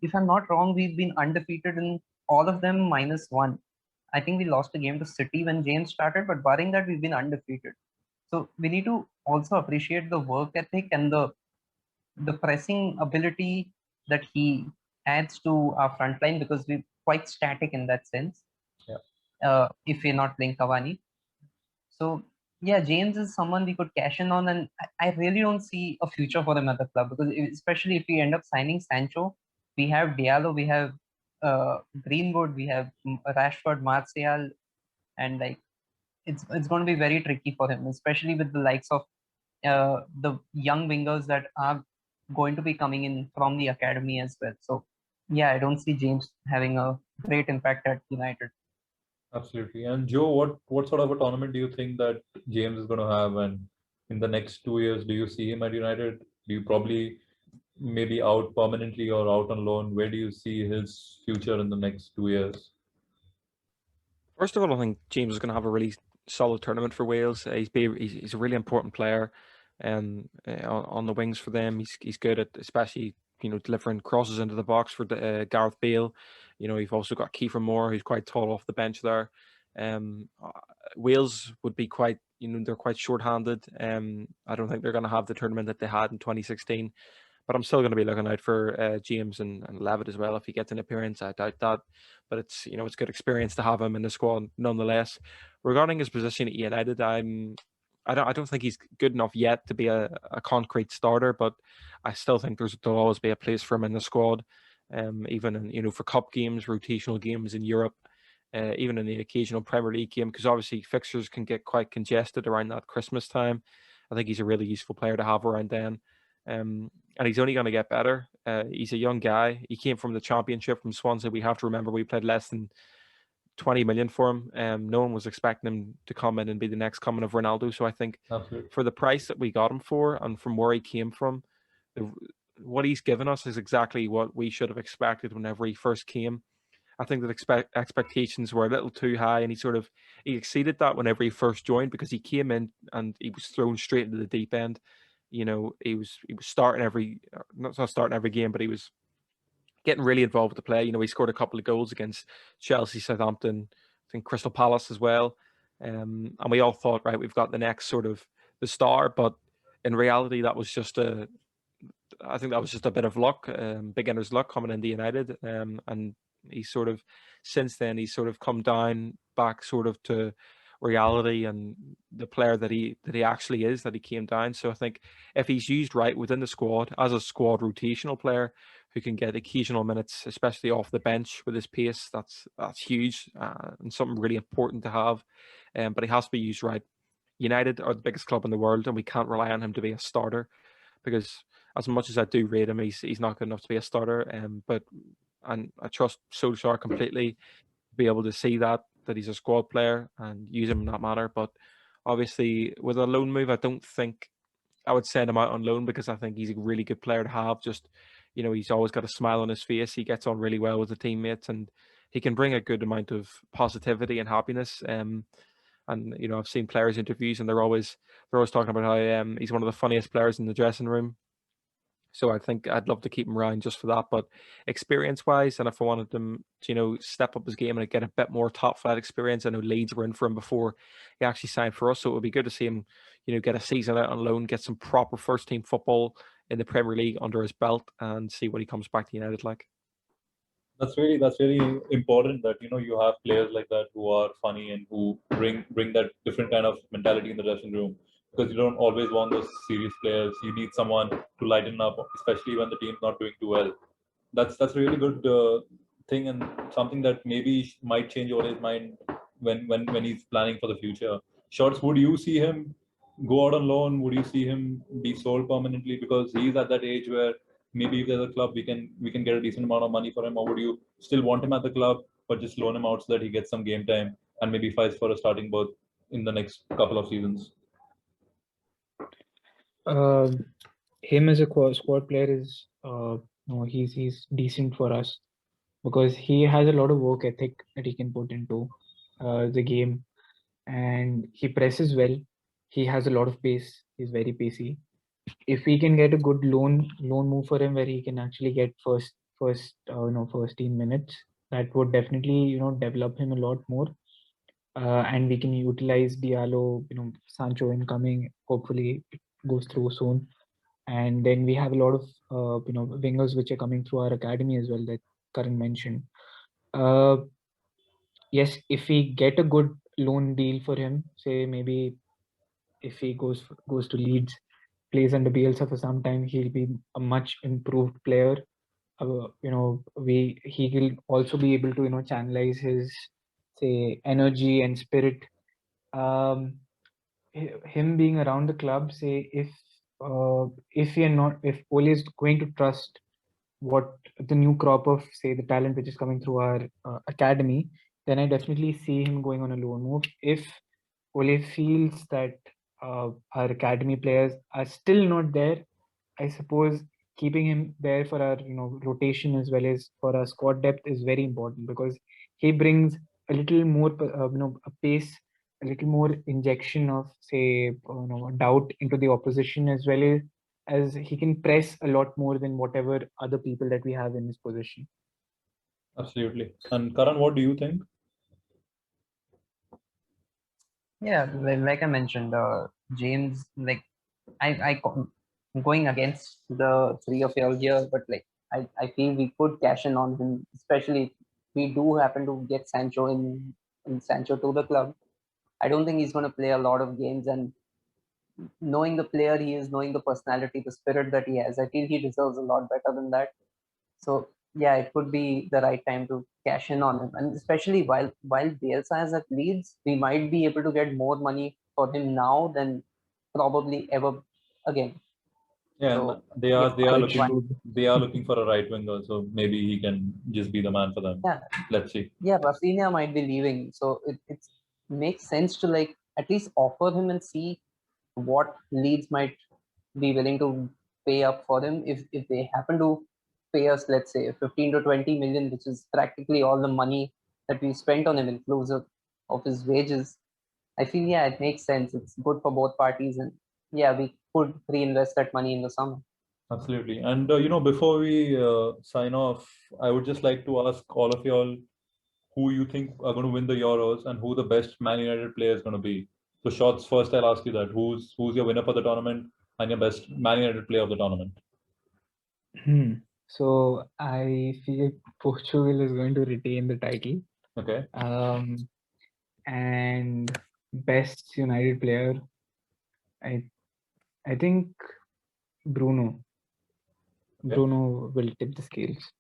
if I'm not wrong, we've been undefeated in all of them minus one. I think we lost a game to City when James started, but barring that, we've been undefeated. So we need to also appreciate the work ethic and the pressing ability that he adds to our front line, because we're quite static in that sense. If we're not playing Cavani. So yeah, James is someone we could cash in on, and I really don't see a future for him at the club, because especially if we end up signing Sancho, we have Diallo, we have Greenwood, we have Rashford, Martial, and like it's going to be very tricky for him, especially with the likes of the young wingers that are going to be coming in from the academy as well. So yeah, I don't see James having a great impact at United. Absolutely. And Joe, what sort of a tournament do you think that James is going to have? And in the next 2 years, do you see him at United? Do you probably maybe out permanently or out on loan? Where do you see his future in the next 2 years? First of all, I think James is going to have a really solid tournament for Wales. He's a really important player, on the wings for them. He's good at, especially, delivering crosses into the box for Gareth Bale. You've also got Kiefer Moore, who's quite tall off the bench there. Wales would be quite, they're quite short-handed. I don't think they're going to have the tournament that they had in 2016. But I'm still going to be looking out for James and Levitt as well if he gets an appearance. I doubt that, but it's it's good experience to have him in the squad nonetheless. Regarding his position at United, I don't think he's good enough yet to be a concrete starter, but I still think there'll always be a place for him in the squad, even in for cup games, rotational games in Europe. Even in the occasional Premier League game, because obviously fixtures can get quite congested around that Christmas time. I think he's a really useful player to have around then. And he's only going to get better. He's a young guy. He came from the Championship from Swansea. We have to remember we paid less than 20 million for him. No one was expecting him to come in and be the next coming of Ronaldo. So I think Absolutely. for the price that we got him for and from where he came from, what he's given us is exactly what we should have expected whenever he first came. I think that expectations were a little too high, and he exceeded that whenever he first joined, because he came in and he was thrown straight into the deep end. He was starting not starting every game, but he was getting really involved with the play. He scored a couple of goals against Chelsea, Southampton, I think Crystal Palace as well. And we all thought, right, we've got the next sort of the star, but in reality, I think that was just a bit of luck, beginner's luck coming into United. And since then he's sort of come down back sort of to reality and the player that he actually is, that he came down. So I think if he's used right within the squad as a squad rotational player who can get occasional minutes, especially off the bench with his pace, that's huge, and something really important to have. But he has to be used right. United are the biggest club in the world, and we can't rely on him to be a starter, because as much as I do rate him, he's not good enough to be a starter. And I trust Solskjaer completely to be able to see that he's a squad player and use him in that manner. But obviously, with a loan move, I don't think I would send him out on loan, because I think he's a really good player to have. Just, he's always got a smile on his face. He gets on really well with the teammates, and he can bring a good amount of positivity and happiness. And I've seen players' interviews, and they're always talking about how he's one of the funniest players in the dressing room. So I think I'd love to keep him around just for that. But experience-wise, and if I wanted him to, step up his game and get a bit more top-flight experience, I know Leeds were in for him before he actually signed for us. So it would be good to see him, get a season out on loan, get some proper first-team football in the Premier League under his belt, and see what he comes back to United like. That's really important that you have players like that who are funny and who bring that different kind of mentality in the dressing room, because you don't always want those serious players. You need someone to lighten up, especially when the team's not doing too well. That's a really good thing, and something that maybe might change over his mind when he's planning for the future. Shorts, would you see him go out on loan? Would you see him be sold permanently? Because he's at that age where maybe if there's a club, we can get a decent amount of money for him. Or would you still want him at the club, but just loan him out so that he gets some game time and maybe fights for a starting berth in the next couple of seasons? Him as a squad player is he's decent for us, because he has a lot of work ethic that he can put into the game, and he presses well. He has a lot of pace. He's very pacey. If we can get a good loan move for him, where he can actually get first team minutes, that would definitely develop him a lot more. And we can utilize Diallo, Sancho incoming. Hopefully, it goes through soon. And then we have a lot of wingers which are coming through our academy as well, that Karan mentioned. Yes, if we get a good loan deal for him, say maybe if he goes to Leeds, plays under Bielsa for some time, he'll be a much improved player. He will also be able to channelize his, say, energy and spirit. him being around the club, say if Ole is going to trust what the new crop of, say, the talent which is coming through our academy, then I definitely see him going on a loan move. If Ole feels that our academy players are still not there, I suppose keeping him there for our rotation as well as for our squad depth is very important, because he brings a little more a pace, a little more injection of, say, doubt into the opposition, as well as he can press a lot more than whatever other people that we have in his position. Absolutely. And Karan, what do you think? Yeah, like I mentioned, James, like I'm going against the three of y'all here, but like I feel we could cash in on him, especially if we do happen to get Sancho in Sancho to the club. I don't think he's going to play a lot of games, and knowing the player he is, knowing the personality, the spirit that he has, I feel he deserves a lot better than that. So yeah, it could be the right time to cash in on him, and especially while Bielsa is at Leeds, we might be able to get more money for him now than probably ever again. Yeah, So, and they are why- they are looking for a right winger, so maybe he can just be the man for them. yeah, Let's see. yeah, Rafinha might be leaving, so it makes sense to like at least offer him and see what Leeds might be willing to pay up for him. If they happen to pay us, let's say 15 to 20 million, which is practically all the money that we spent on him, inclusive of his wages, I feel yeah, it makes sense. It's good for both parties, and yeah, we could reinvest that money in the summer. Absolutely. And before we sign off, I would just like to ask all of y'all who you think are going to win the Euros and who the best Man United player is going to be. So, shots first, I'll ask you that. Who's your winner for the tournament and your best Man United player of the tournament? So I feel Portugal is going to retain the title. Okay. And best United player, I think Bruno. Okay. Bruno will tip the scales.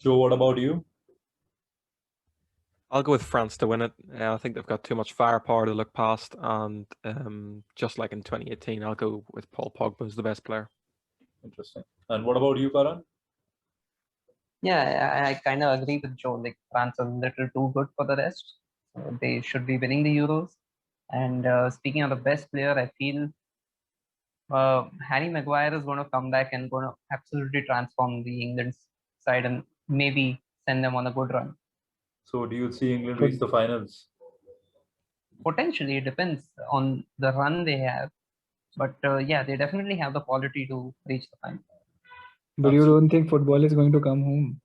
Joe, what about you? I'll go with France to win it. I think they've got too much firepower to look past, and just like in 2018, I'll go with Paul Pogba as the best player. Interesting. And what about you, Karan? Yeah, I kind of agree with Joe. Like France are a little too good for the rest. So they should be winning the Euros. And speaking of the best player, I feel Harry Maguire is going to come back and going to absolutely transform the England side and maybe send them on a good run. So, do you see England reach the finals? Potentially, it depends on the run they have. But yeah, they definitely have the quality to reach the final. But you don't think football is going to come home?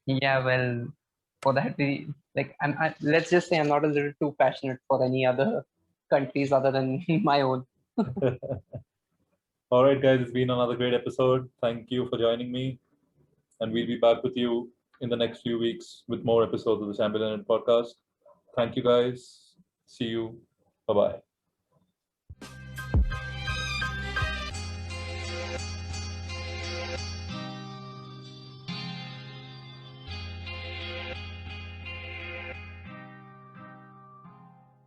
Yeah, well, for that, let's just say I'm not a little too passionate for any other countries other than my own. All right, guys, it's been another great episode. Thank you for joining me. And we'll be back with you in the next few weeks with more episodes of the Champion Podcast. Thank you, guys. See you. Bye-bye.